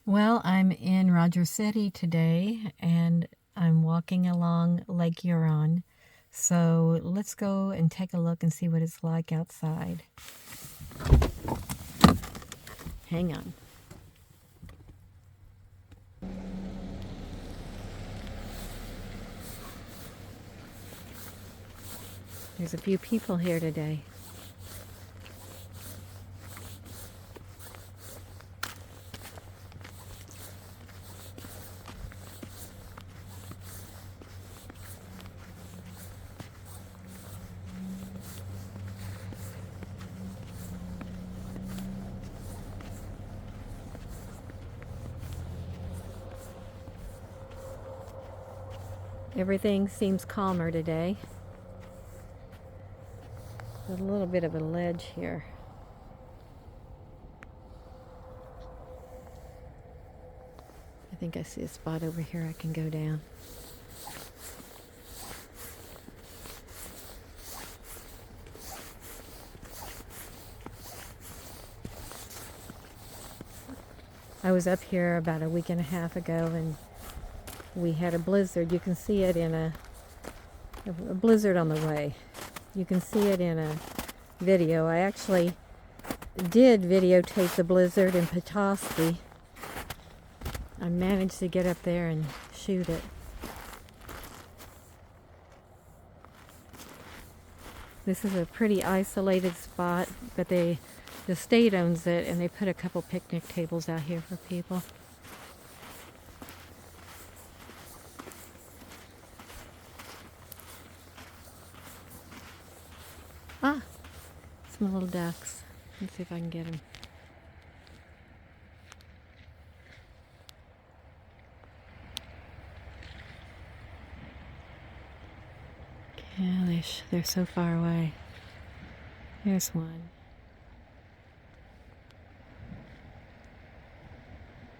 Well, I'm in Rogers City today and I'm walking along Lake Huron. So let's go and take a look and see what it's like outside. Hang on. There's a few people here today. Everything seems calmer today. There's a little bit of a ledge here. I think I see a spot over here I can go down. I was up here about a week and a half ago and we had a blizzard. You can see it in a blizzard on the way. You can see it in a video. I actually did videotape the blizzard in Petoskey. I managed to get up there and shoot it. This is a pretty isolated spot, but the state owns it and they put a couple picnic tables out here for people. Ah, some little ducks. Let's see if I can get them. Gosh, they're so far away. There's one.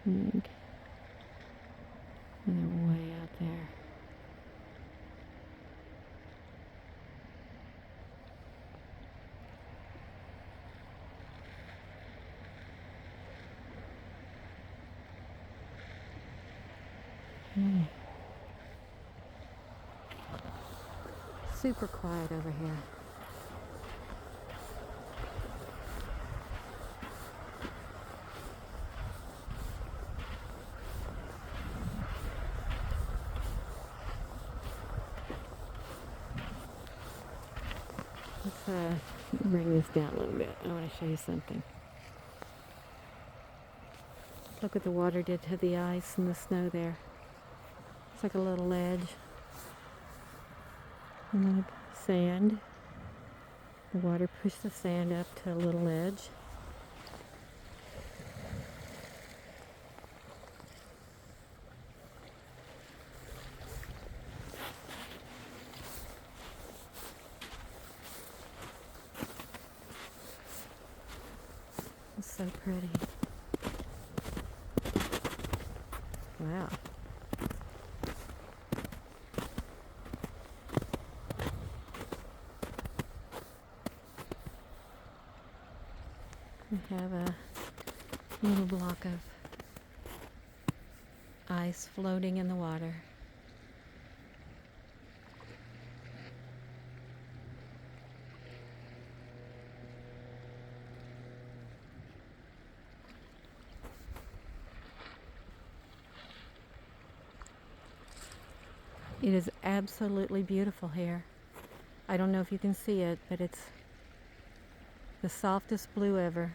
And they're way out there. Super quiet over here. Let's bring this down a little bit. I want to show you something. Look what the water did to the ice and the snow there. It's like a little ledge. And the sand. The water pushed the sand up to a little ledge. It's so pretty. Wow. We have a little block of ice floating in the water. It is absolutely beautiful here. I don't know if you can see it, but it's the softest blue ever.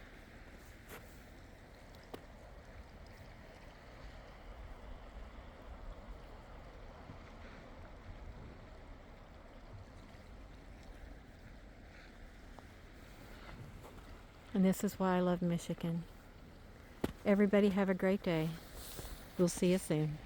And this is why I love Michigan. Everybody have a great day. We'll see you soon.